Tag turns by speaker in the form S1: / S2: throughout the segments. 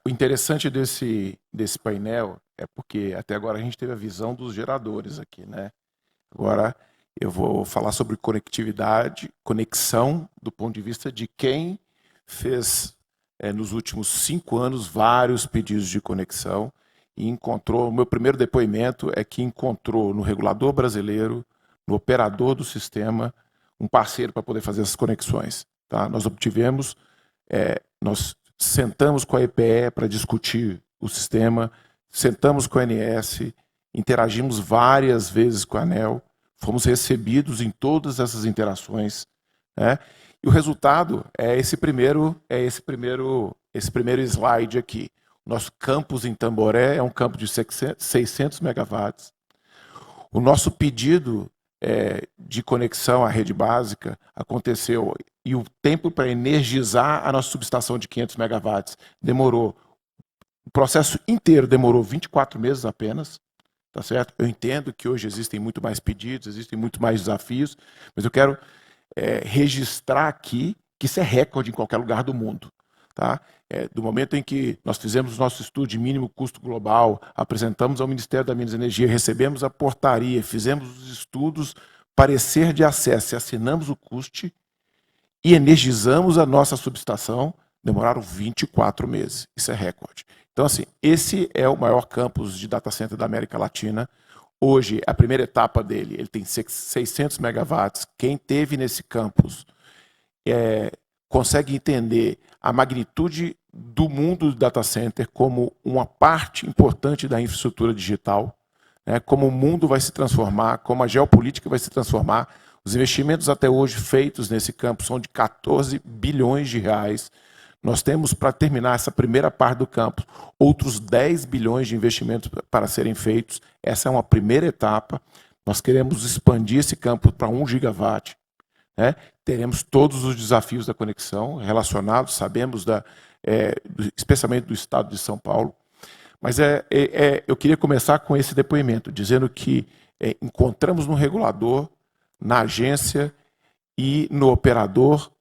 S1: O interessante desse painel é porque até agora a gente teve a visão dos geradores aqui, né? Agora eu vou falar sobre conectividade, conexão, do ponto de vista de quem fez, nos últimos 5 anos, vários pedidos de conexão e encontrou, o meu primeiro depoimento é que encontrou no regulador brasileiro, no operador do sistema, um parceiro para poder fazer essas conexões. Tá? Nós sentamos com a EPE para discutir o sistema, sentamos com a ANS, interagimos várias vezes com a ANEEL, fomos recebidos em todas essas interações, né? E o resultado é esse primeiro slide aqui. Nosso campus em Tamboré é um campus de 600 megawatts. O nosso pedido de conexão à rede básica aconteceu, e o tempo para energizar a nossa subestação de 500 megawatts demorou, o processo inteiro demorou 24 meses apenas, tá certo? Eu entendo que hoje existem muito mais pedidos, existem muito mais desafios, mas eu quero registrar aqui que isso é recorde em qualquer lugar do mundo. Tá? Do momento em que nós fizemos o nosso estudo de mínimo custo global, apresentamos ao Ministério da Minas e Energia, recebemos a portaria, fizemos os estudos, parecer de acesso e assinamos o custe e energizamos a nossa subestação, demoraram 24 meses. Isso é recorde. Então, assim, esse é o maior campus de data center da América Latina. Hoje, a primeira etapa dele, ele tem 600 megawatts. Quem teve nesse campus consegue entender a magnitude do mundo do data center como uma parte importante da infraestrutura digital, né, como o mundo vai se transformar, como a geopolítica vai se transformar. Os investimentos até hoje feitos nesse campo são de 14 bilhões de reais. Nós temos, para terminar essa primeira parte do campo, outros 10 bilhões de investimentos para serem feitos. Essa é uma primeira etapa. Nós queremos expandir esse campo para 1 gigawatt. Né? Teremos todos os desafios da conexão relacionados, sabemos, especialmente do estado de São Paulo. Mas eu queria começar com esse depoimento, dizendo que encontramos no regulador, na agência e no operador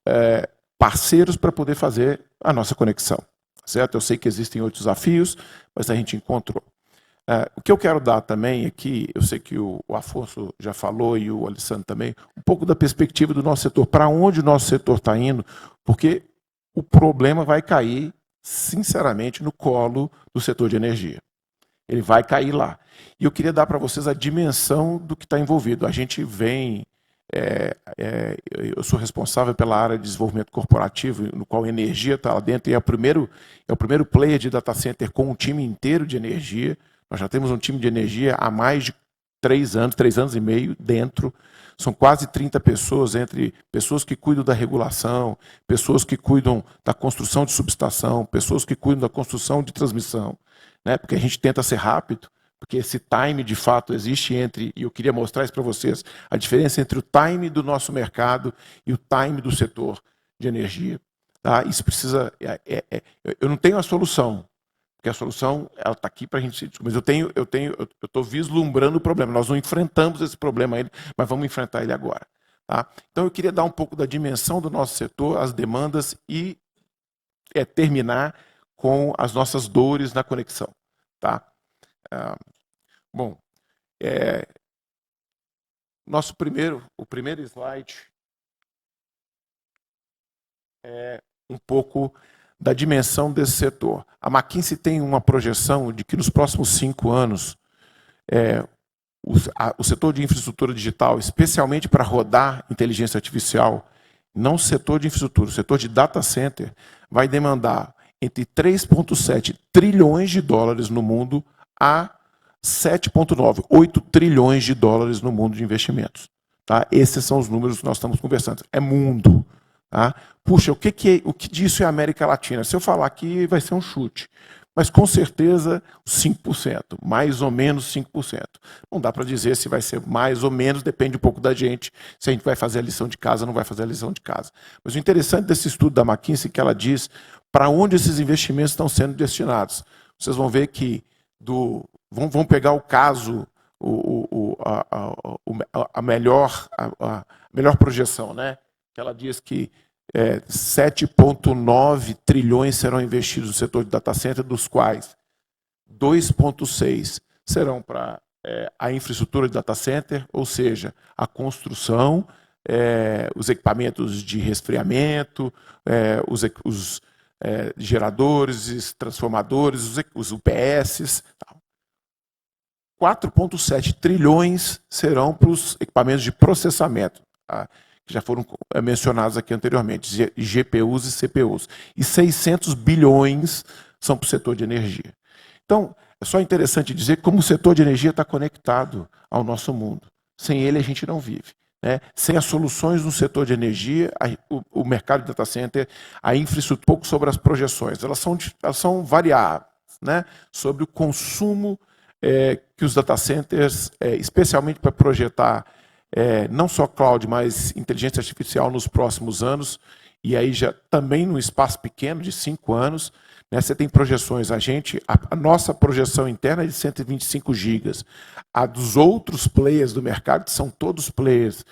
S1: parceiros para poder fazer a nossa conexão. Certo? Eu sei que existem outros desafios, mas a gente encontrou. O que eu quero dar também aqui, eu sei que o Afonso já falou e o Alessandro também, um pouco da perspectiva do nosso setor, para onde o nosso setor está indo, porque o problema vai cair, sinceramente, no colo do setor de energia. Ele vai cair lá. E eu queria dar para vocês a dimensão do que está envolvido. A gente vem... eu sou responsável pela área de desenvolvimento corporativo, no qual a energia está lá dentro, e é o primeiro player de data center com um time inteiro de energia. Nós já temos um time de energia há mais de 3 anos e meio dentro. São quase 30 pessoas, entre pessoas que cuidam da regulação, pessoas que cuidam da construção de subestação, pessoas que cuidam da construção de transmissão. Né? Porque a gente tenta ser rápido, porque esse time, de fato, existe entre, e eu queria mostrar isso para vocês, a diferença entre o time do nosso mercado e o time do setor de energia. Tá? Isso precisa... eu não tenho a solução, porque a solução está aqui para a gente discutir, mas eu estou vislumbrando o problema. Nós não enfrentamos esse problema ainda, mas vamos enfrentar ele agora. Tá? Então, eu queria dar um pouco da dimensão do nosso setor, as demandas e terminar com as nossas dores na conexão. Tá? Bom, o primeiro slide é um pouco da dimensão desse setor. A McKinsey tem uma projeção de que nos próximos 5 anos o setor de infraestrutura digital, especialmente para rodar inteligência artificial, não o setor de infraestrutura, o setor de data center, vai demandar entre 3,7 trilhões de dólares no mundo a 7,9, 8 trilhões de dólares no mundo de investimentos. Tá? Esses são os números que nós estamos conversando. É mundo. Tá? Puxa, o que disso é América Latina? Se eu falar aqui, vai ser um chute. Mas, com certeza, 5%. Mais ou menos 5%. Não dá para dizer se vai ser mais ou menos, depende um pouco da gente, se a gente vai fazer a lição de casa ou não vai fazer a lição de casa. Mas o interessante desse estudo da McKinsey é que ela diz para onde esses investimentos estão sendo destinados. Vocês vão ver que vão pegar o caso, a melhor projeção, né? Que ela diz que 7,9 trilhões serão investidos no setor de data center, dos quais 2,6 serão para a infraestrutura de data center, ou seja, a construção, os equipamentos de resfriamento, os geradores, os transformadores, os UPS. 4,7 trilhões serão para os equipamentos de processamento, tá? Que já foram mencionados aqui anteriormente, GPUs e CPUs. E 600 bilhões são para o setor de energia. Então, é só interessante dizer como o setor de energia está conectado ao nosso mundo. Sem ele, a gente não vive, né? Sem as soluções no setor de energia, o mercado de data center, a infraestrutura, pouco sobre as projeções, elas são variáveis, né? Sobre o consumo que os data centers, especialmente para projetar não só cloud, mas inteligência artificial nos próximos anos, e aí já também num espaço pequeno de 5 anos, né, você tem projeções, a nossa projeção interna é de 125 gigas. A dos outros players do mercado, que são todos players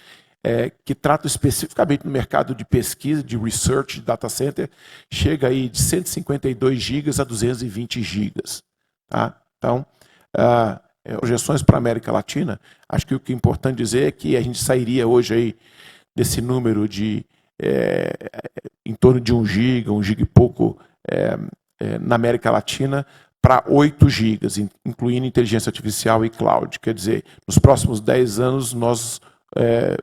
S1: que tratam especificamente no mercado de pesquisa, de research, de data center, chega aí de 152 gigas a 220 gigas. Tá? Então, projeções para a América Latina, acho que o que é importante dizer é que a gente sairia hoje aí desse número de em torno de 1 giga e pouco na América Latina para 8 gigas, incluindo inteligência artificial e cloud. Quer dizer, nos próximos 10 anos nós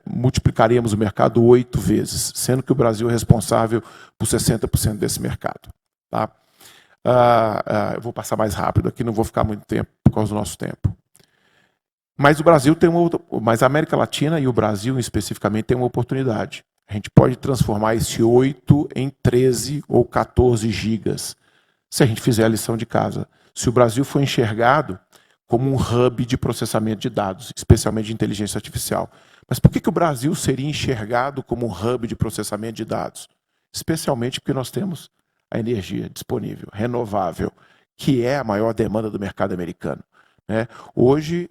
S1: multiplicaríamos o mercado 8 vezes, sendo que o Brasil é responsável por 60% desse mercado. Tá? Eu vou passar mais rápido aqui, não vou ficar muito tempo por causa do nosso tempo. Mas o Brasil tem mas a América Latina e o Brasil especificamente tem uma oportunidade. A gente pode transformar esse 8 em 13 ou 14 gigas, se a gente fizer a lição de casa. Se o Brasil for enxergado como um hub de processamento de dados, especialmente de inteligência artificial. Mas por que o Brasil seria enxergado como um hub de processamento de dados? Especialmente porque nós temos a energia disponível, renovável, que é a maior demanda do mercado americano, né? Hoje,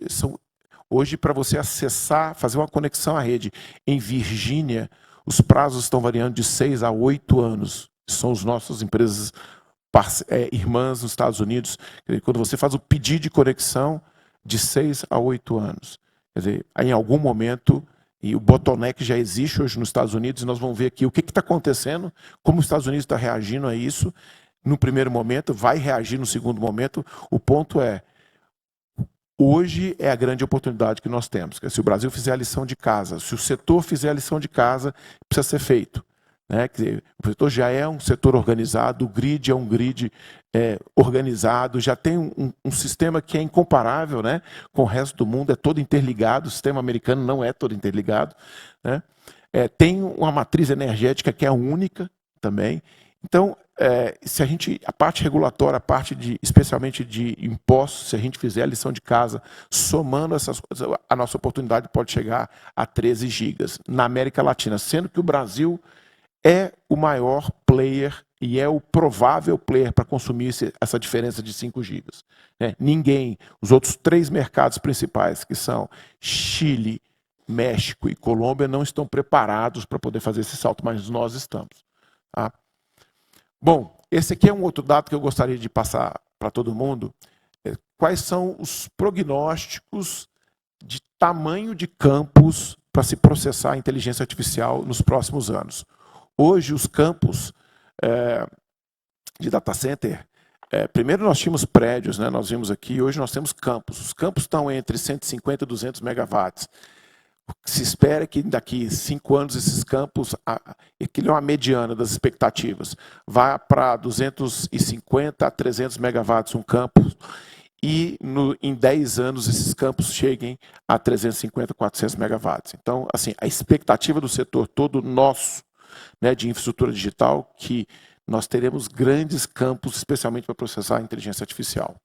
S1: para você acessar, fazer uma conexão à rede em Virgínia, os prazos estão variando de 6 a 8 anos. São as nossas empresas irmãs nos Estados Unidos. Quando você faz o pedido de conexão, de 6 a 8 anos. Quer dizer, em algum momento, e o bottleneck já existe hoje nos Estados Unidos, e nós vamos ver aqui o que está acontecendo, como os Estados Unidos está reagindo a isso. No primeiro momento, vai reagir no segundo momento. O ponto é, hoje é a grande oportunidade que nós temos. Se o Brasil fizer a lição de casa, se o setor fizer a lição de casa, precisa ser feito, né? Quer dizer, o setor já é um setor organizado, o grid é um grid organizado, já tem um sistema que é incomparável, né, com o resto do mundo, é todo interligado, o sistema americano não é todo interligado, né? Tem uma matriz energética que é única também. Então, se a parte regulatória, a parte especialmente de impostos, se a gente fizer a lição de casa, somando essas coisas, a nossa oportunidade pode chegar a 13 gigas na América Latina, sendo que o Brasil é o maior player e é o provável player para consumir essa diferença de 5 gigas. Ninguém, os outros 3 mercados principais, que são Chile, México e Colômbia, não estão preparados para poder fazer esse salto, mas nós estamos. Tá? Bom, esse aqui é um outro dado que eu gostaria de passar para todo mundo. Quais são os prognósticos de tamanho de campos para se processar a inteligência artificial nos próximos anos? Hoje, os campos de data center, primeiro nós tínhamos prédios, né, nós vimos aqui, hoje nós temos campos. Os campos estão entre 150 e 200 megawatts. Se espera que daqui 5 anos esses campos, aquilo é uma mediana das expectativas, vá para 250 a 300 megawatts um campo, e em 10 anos esses campos cheguem a 350, 400 megawatts. Então, assim, a expectativa do setor todo nosso, né, de infraestrutura digital, que nós teremos grandes campos, especialmente para processar a inteligência artificial.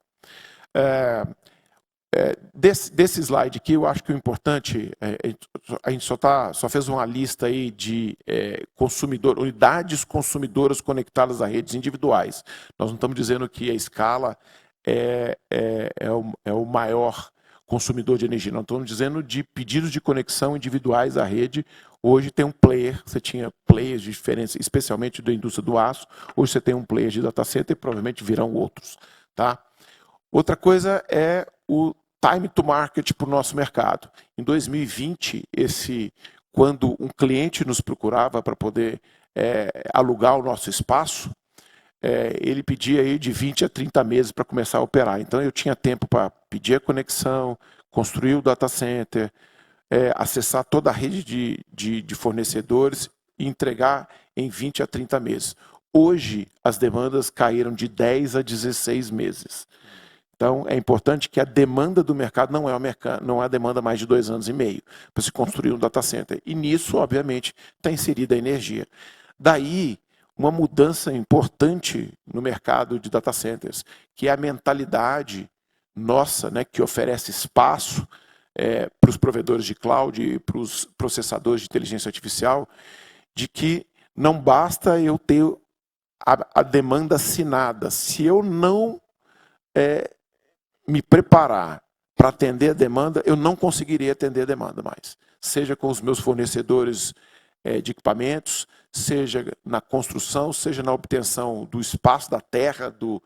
S1: Desse slide aqui, eu acho que o importante, a gente só fez uma lista aí de unidades consumidoras conectadas a redes individuais. Nós não estamos dizendo que a escala é o maior consumidor de energia. Não estamos dizendo de pedidos de conexão individuais à rede. Hoje tem um player, você tinha players diferentes, especialmente da indústria do aço. Hoje você tem um player de data center e provavelmente virão outros. Tá? Outra coisa é o time to market para o nosso mercado. Em 2020, quando um cliente nos procurava para poder alugar o nosso espaço, ele pedia aí de 20 a 30 meses para começar a operar. Então eu tinha tempo para pedir a conexão, construir o data center, acessar toda a rede de fornecedores e entregar em 20 a 30 meses. Hoje, as demandas caíram de 10 a 16 meses. Então, é importante que a demanda do mercado não é a demanda mais de 2 anos e meio para se construir um data center. E nisso, obviamente, está inserida a energia. Daí, uma mudança importante no mercado de data centers, que é a mentalidade nossa, né, que oferece espaço para os provedores de cloud e para os processadores de inteligência artificial, de que não basta eu ter a demanda assinada. Se eu não me preparar para atender a demanda, eu não conseguiria atender a demanda mais. Seja com os meus fornecedores de equipamentos, seja na construção, seja na obtenção do espaço da terra, do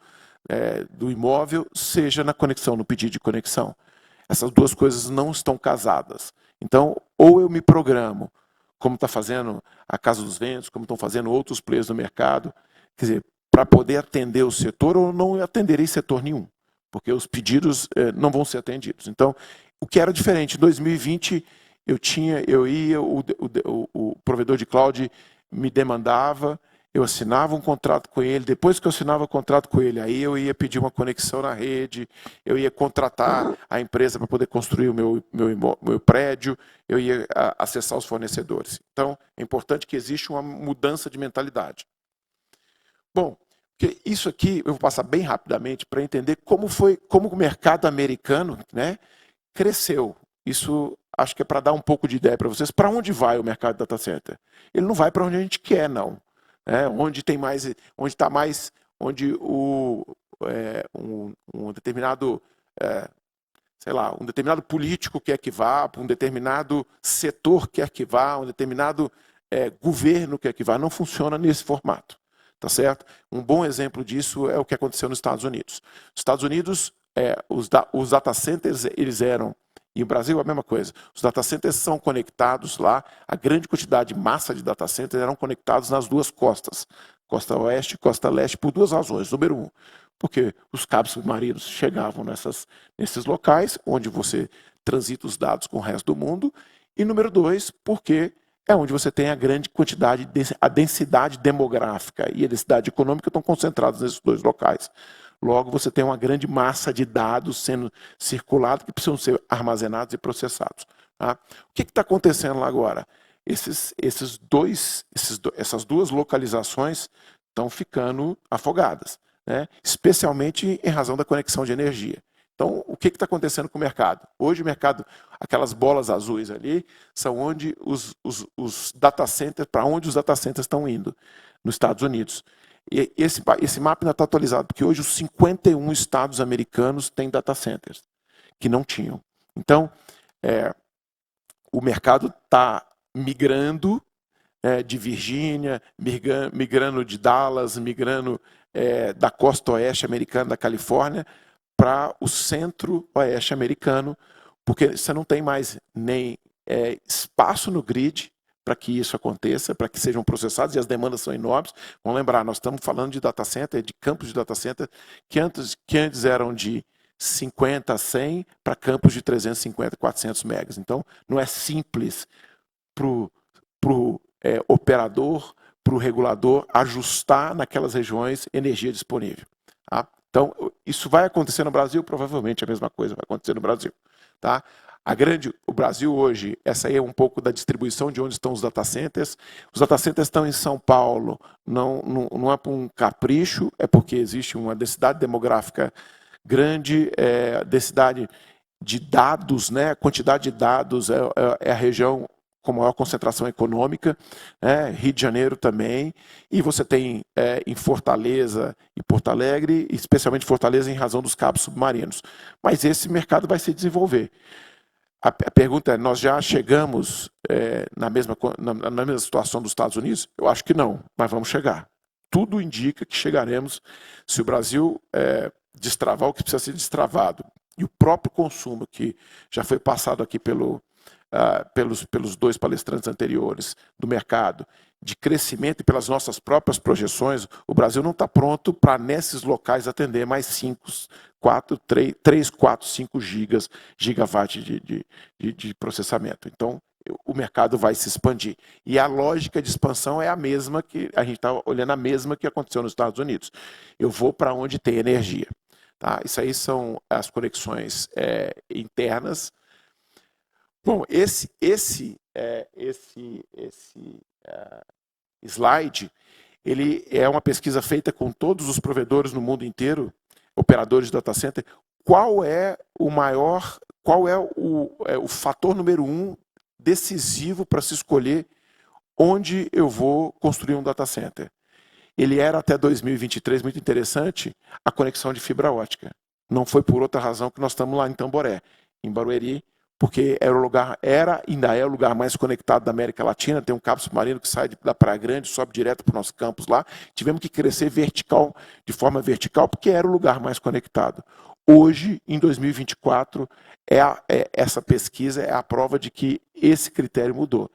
S1: imóvel, seja na conexão, no pedido de conexão. Essas duas coisas não estão casadas. Então, ou eu me programo, como está fazendo a Casa dos Ventos, como estão fazendo outros players do mercado, quer dizer, para poder atender o setor, ou não atenderei setor nenhum, porque os pedidos não vão ser atendidos. Então, o que era diferente, em 2020, o provedor de cloud me demandava, eu assinava um contrato com ele, depois que eu assinava o contrato com ele, aí eu ia pedir uma conexão na rede, eu ia contratar a empresa para poder construir o meu prédio, eu ia acessar os fornecedores. Então, é importante que exista uma mudança de mentalidade. Bom, isso aqui eu vou passar bem rapidamente para entender como o mercado americano, né, cresceu. Isso acho que é para dar um pouco de ideia para vocês. Para onde vai o mercado de data center? Ele não vai para onde a gente quer, não. Onde um determinado, um determinado político quer que vá, um determinado setor quer que vá, um determinado governo quer que vá. Não funciona nesse formato. Tá certo? Um bom exemplo disso é o que aconteceu nos Estados Unidos. Nos Estados Unidos, os data centers, eles eram, e no Brasil a mesma coisa, os data centers são conectados lá, a grande quantidade de massa de data centers eram conectados nas duas costas, costa oeste e costa leste, por duas razões. Número um, porque os cabos submarinos chegavam nesses locais, onde você transita os dados com o resto do mundo, e número dois, porque é onde você tem a grande quantidade, a densidade demográfica e a densidade econômica estão concentrados nesses dois locais. Logo, você tem uma grande massa de dados sendo circulados que precisam ser armazenados e processados. Tá? O que está acontecendo lá agora? Essas duas localizações estão ficando afogadas, né? Especialmente em razão da conexão de energia. Então, o que está acontecendo com o mercado? Hoje o mercado, aquelas bolas azuis ali, são onde os data centers, para onde os data centers estão indo, nos Estados Unidos. E esse mapa ainda está atualizado, porque hoje os 51 estados americanos têm data centers, que não tinham. Então, o mercado está migrando de Virgínia, migrando de Dallas, migrando da costa oeste americana, da Califórnia, para o centro-oeste americano, porque você não tem mais nem espaço no grid para que isso aconteça, para que sejam processados, e as demandas são enormes. Vamos lembrar, nós estamos falando de data center, de campos de data center, que antes eram de 50 a 100 para campos de 350, 400 megas. Então, não é simples para o operador, para o regulador, ajustar naquelas regiões energia disponível. Tá? Então, isso vai acontecer no Brasil? Provavelmente a mesma coisa vai acontecer no Brasil. Tá? O Brasil hoje, essa aí é um pouco da distribuição de onde estão os data centers. Os data centers estão em São Paulo, não é por um capricho, é porque existe uma densidade demográfica grande, densidade de dados, né? A quantidade de dados é a região com maior concentração econômica, Rio de Janeiro também, e você tem em Fortaleza e Porto Alegre, especialmente Fortaleza em razão dos cabos submarinos. Mas esse mercado vai se desenvolver. A pergunta é, nós já chegamos na mesma situação dos Estados Unidos? Eu acho que não, mas vamos chegar. Tudo indica que chegaremos se o Brasil destravar o que precisa ser destravado. E o próprio consumo, que já foi passado aqui pelos dois palestrantes anteriores do mercado, de crescimento e pelas nossas próprias projeções, o Brasil não está pronto para, nesses locais, atender mais 3, 4, 5 gigawatts de processamento. Então, o mercado vai se expandir. E a lógica de expansão é a mesma que a gente está olhando, a mesma que aconteceu nos Estados Unidos. Eu vou para onde tem energia. Tá? Isso aí são as conexões internas. Bom, esse slide, ele é uma pesquisa feita com todos os provedores no mundo inteiro, operadores de data center. Qual é o fator número 1 decisivo para se escolher onde eu vou construir um data center? Ele era até 2023, muito interessante, a conexão de fibra ótica. Não foi por outra razão que nós estamos lá em Tamboré, em Barueri, porque ainda é o lugar mais conectado da América Latina, tem um cabo submarino que sai da Praia Grande, sobe direto para o nosso campus lá. Tivemos que crescer de forma vertical, porque era o lugar mais conectado. Hoje, em 2024, essa pesquisa é a prova de que esse critério mudou.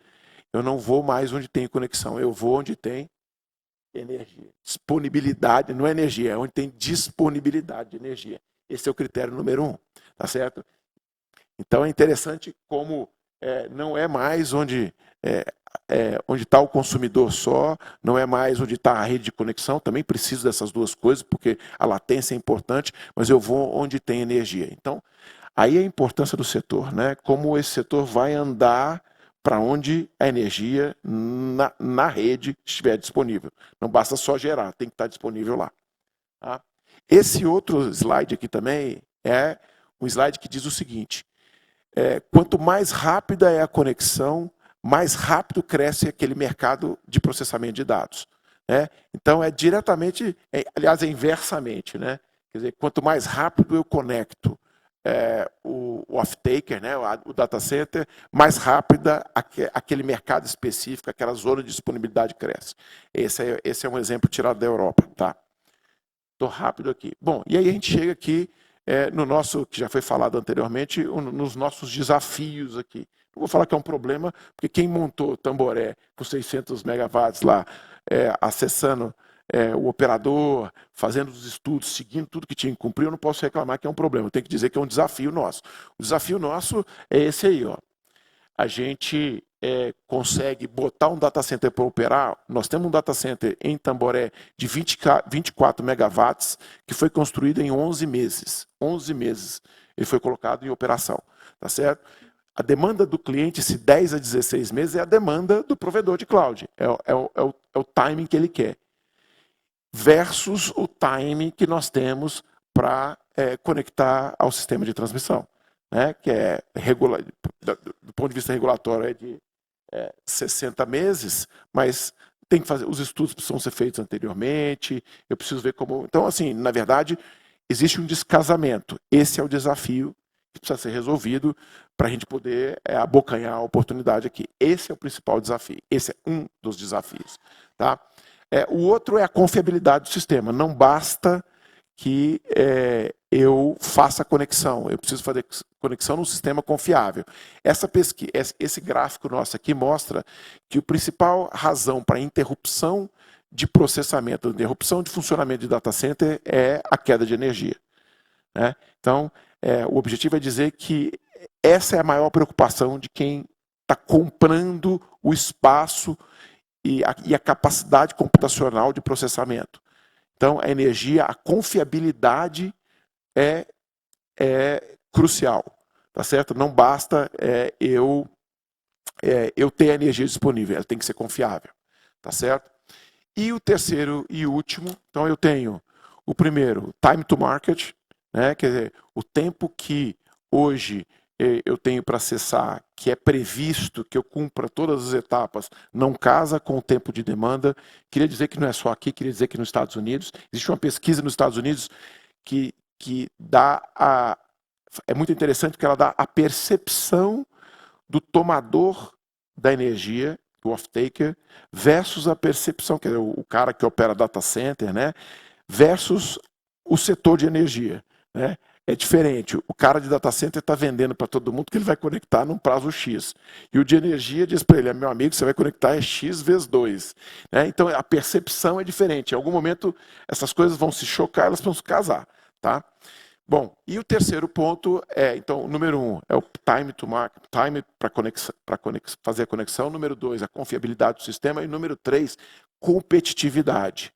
S1: Eu não vou mais onde tem conexão, eu vou onde tem energia. Disponibilidade, não é energia, é onde tem disponibilidade de energia. Esse é o critério número 1, tá certo? Então é interessante como não é mais onde está o consumidor só, não é mais onde está a rede de conexão, também preciso dessas duas coisas, porque a latência é importante, mas eu vou onde tem energia. Então, aí a importância do setor, né? Como esse setor vai andar para onde a energia na rede estiver disponível. Não basta só gerar, tem que estar disponível lá. Tá? Esse outro slide aqui também é um slide que diz o seguinte: quanto mais rápida é a conexão, mais rápido cresce aquele mercado de processamento de dados. Né? Então, é diretamente, aliás, é inversamente. Né? Quer dizer, quanto mais rápido eu conecto o off-taker, né, o data center, mais rápida aquele mercado específico, aquela zona de disponibilidade cresce. Esse é um exemplo tirado da Europa. Tá? Estou rápido aqui. Bom, e aí a gente chega aqui no nosso, que já foi falado anteriormente, nos nossos desafios aqui. Não vou falar que é um problema, porque quem montou Tamboré com 600 megawatts lá, acessando o operador, fazendo os estudos, seguindo tudo que tinha que cumprir, eu não posso reclamar que é um problema. Eu tenho que dizer que é um desafio nosso. O desafio nosso é esse aí. Ó. A gente consegue botar um data center para operar. Nós temos um data center em Tamboré de 24 megawatts, que foi construído em 11 meses. 11 meses ele foi colocado em operação. Tá certo? A demanda do cliente, esse 10 a 16 meses, é a demanda do provedor de cloud. É o timing que ele quer. Versus o timing que nós temos para conectar ao sistema de transmissão. Né? Que do ponto de vista regulatório é de 60 meses, mas tem que fazer, os estudos precisam ser feitos anteriormente, eu preciso ver como... Então, assim, na verdade, existe um descasamento. Esse é o desafio que precisa ser resolvido para a gente poder abocanhar a oportunidade aqui. Esse é o principal desafio. Esse é um dos desafios. Tá? O outro é a confiabilidade do sistema. Não basta que eu faça a conexão. Eu preciso fazer conexão num sistema confiável. Esse gráfico nosso aqui mostra que a principal razão para interrupção de processamento, interrupção de funcionamento de data center é a queda de energia. Né? Então, o objetivo é dizer que essa é a maior preocupação de quem está comprando o espaço e a capacidade computacional de processamento. Então, a energia, a confiabilidade é crucial, tá certo? Não basta eu ter a energia disponível, ela tem que ser confiável, tá certo? E o terceiro e último, então eu tenho o primeiro, time to market, né? Quer dizer, o tempo que hoje eu tenho para acessar, que é previsto que eu cumpra todas as etapas, não casa com o tempo de demanda. Queria dizer que não é só aqui, queria dizer que nos Estados Unidos, existe uma pesquisa nos Estados Unidos que dá é muito interessante porque ela dá a percepção do tomador da energia, o off-taker, versus a percepção, que é o cara que opera data center, né, versus o setor de energia, né? É diferente. O cara de data center está vendendo para todo mundo que ele vai conectar num prazo X. E o de energia diz para ele, meu amigo, você vai conectar é X vezes 2. Né? Então a percepção é diferente. Em algum momento essas coisas vão se chocar, elas vão se casar. Tá? Bom, e o terceiro ponto é, então, o número 1 é o time to market, time para fazer a conexão. Número 2, a confiabilidade do sistema. E número 3, competitividade.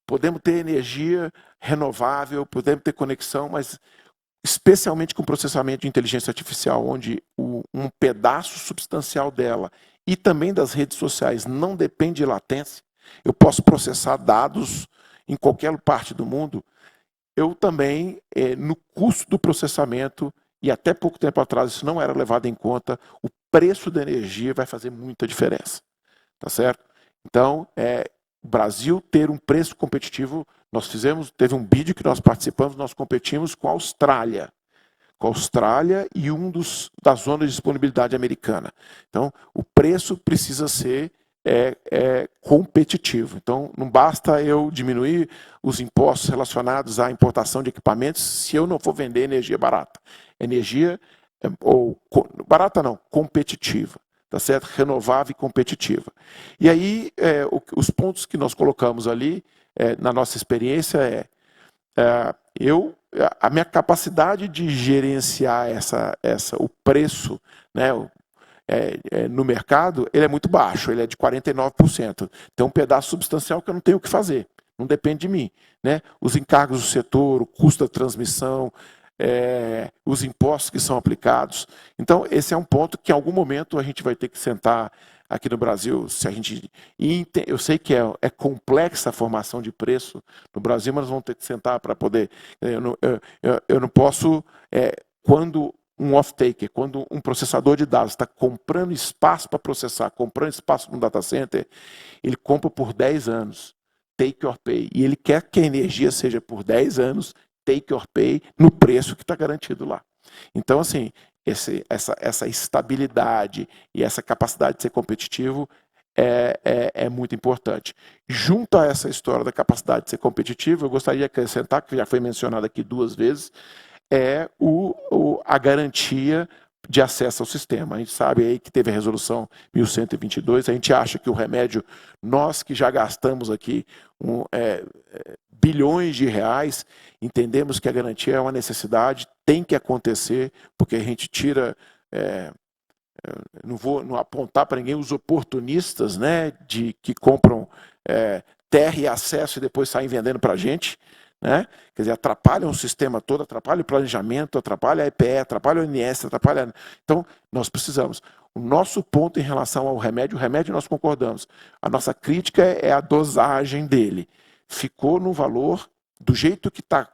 S1: Podemos ter energia renovável, podemos ter conexão, mas especialmente com processamento de inteligência artificial, onde um pedaço substancial dela e também das redes sociais não depende de latência. Eu posso processar dados em qualquer parte do mundo. Eu também, no custo do processamento, e até pouco tempo atrás isso não era levado em conta, o preço da energia vai fazer muita diferença. Tá certo? Então, o Brasil ter um preço competitivo, teve um bid que nós participamos, nós competimos com a Austrália. Com a Austrália e das zonas de disponibilidade americana. Então, o preço precisa ser competitivo. Então, não basta eu diminuir os impostos relacionados à importação de equipamentos se eu não for vender energia barata. Energia, barata não, competitiva. Tá certo? Renovável e competitiva. E aí, os pontos que nós colocamos ali, na nossa experiência, a minha capacidade de gerenciar o preço, né, no mercado, ele é muito baixo, ele é de 49%. Tem um pedaço substancial que eu não tenho o que fazer, não depende de mim. Né? Os encargos do setor, o custo da transmissão, os impostos que são aplicados. Então, esse é um ponto que em algum momento a gente vai ter que sentar aqui no Brasil. Eu sei que é complexa a formação de preço no Brasil, mas vamos ter que sentar para poder... Eu não posso... quando um off-taker, quando um processador de dados está comprando espaço para processar, comprando espaço no data center, ele compra por 10 anos, take or pay. E ele quer que a energia seja por 10 anos, take or pay, no preço que está garantido lá. Então, assim, essa estabilidade e essa capacidade de ser competitivo é muito importante. Junto a essa história da capacidade de ser competitivo, eu gostaria de acrescentar, que já foi mencionado aqui 2 vezes, a garantia de acesso ao sistema. A gente sabe aí que teve a resolução 1122, a gente acha que o remédio, nós que já gastamos aqui bilhões de reais, entendemos que a garantia é uma necessidade, tem que acontecer, porque a gente tira... não vou apontar para ninguém os oportunistas, né, que compram terra e acesso e depois saem vendendo para a gente. Né? Quer dizer, atrapalham o sistema todo, atrapalha o planejamento, atrapalha a EPE, atrapalha o ONS, atrapalha... Então, nós precisamos. O nosso ponto em relação ao remédio, o remédio nós concordamos. A nossa crítica é a dosagem dele. Ficou no valor, do jeito que está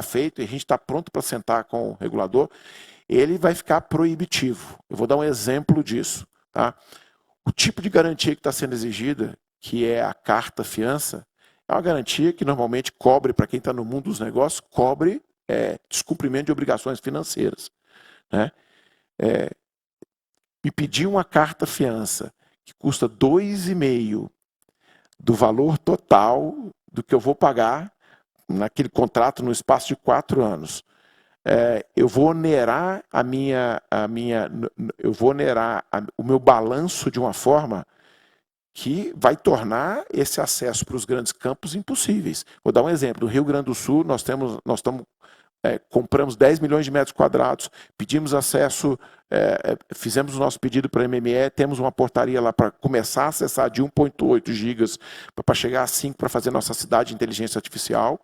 S1: feito, e a gente está pronto para sentar com o regulador, ele vai ficar proibitivo. Eu vou dar um exemplo disso. Tá? O tipo de garantia que está sendo exigida, que é a carta fiança, é uma garantia que normalmente cobre, para quem está no mundo dos negócios, cobre descumprimento de obrigações financeiras. Né? Me pedir uma carta fiança que custa 2,5 do valor total do que eu vou pagar naquele contrato no espaço de 4 anos. Eu vou onerar o meu balanço de uma forma que vai tornar esse acesso para os grandes campos impossíveis. Vou dar um exemplo. No Rio Grande do Sul, compramos 10 milhões de metros quadrados, pedimos acesso, fizemos o nosso pedido para a MME, temos uma portaria lá para começar a acessar de 1,8 gigas para chegar a 5 para fazer nossa cidade de inteligência artificial,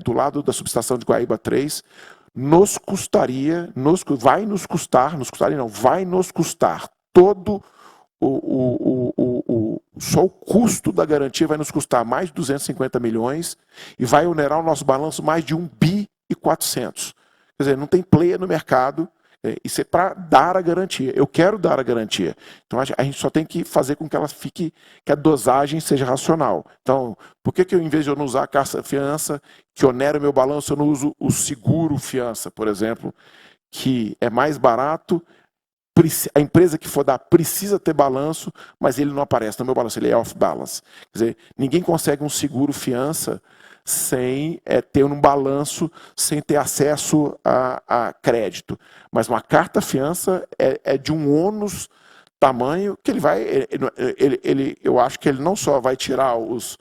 S1: do lado da subestação de Guaíba 3, vai nos custar todo só o custo da garantia vai nos custar mais de 250 milhões e vai onerar o nosso balanço mais de 1,4 bi. Quer dizer, não tem player no mercado. Isso é para dar a garantia. Eu quero dar a garantia. Então a gente só tem que fazer com que ela fique, que a dosagem seja racional. Então, por que eu, em vez de eu não usar a carta fiança, que onera o meu balanço, eu não uso o seguro fiança, por exemplo, que é mais barato? A empresa que for dar precisa ter balanço, mas ele não aparece no meu balanço, ele é off-balance. Quer dizer, ninguém consegue um seguro fiança sem ter um balanço, sem ter acesso a crédito. Mas uma carta fiança é de um ônus tamanho que ele vai. Eu acho que ele não só vai tirar os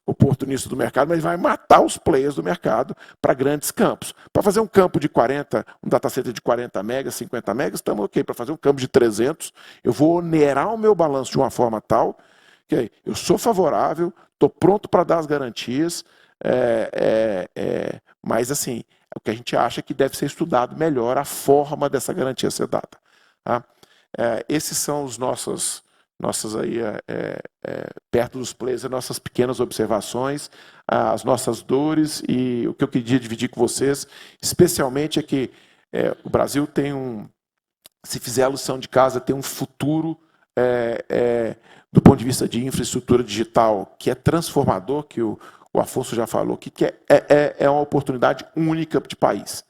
S1: oportunistas do mercado, mas vai matar os players do mercado para grandes campos. Para fazer um campo de 40, um data center de 40 megas, 50 megas, estamos ok. Para fazer um campo de 300, eu vou onerar o meu balanço de uma forma tal que eu sou favorável, estou pronto para dar as garantias, mas assim, o que a gente acha que deve ser estudado melhor a forma dessa garantia ser dada. Tá? Esses são os nossas aí, perto dos players, as nossas pequenas observações, as nossas dores, e o que eu queria dividir com vocês, especialmente é que o Brasil tem se fizer a lição de casa, tem um futuro do ponto de vista de infraestrutura digital que é transformador, que o Afonso já falou, que é uma oportunidade única de país.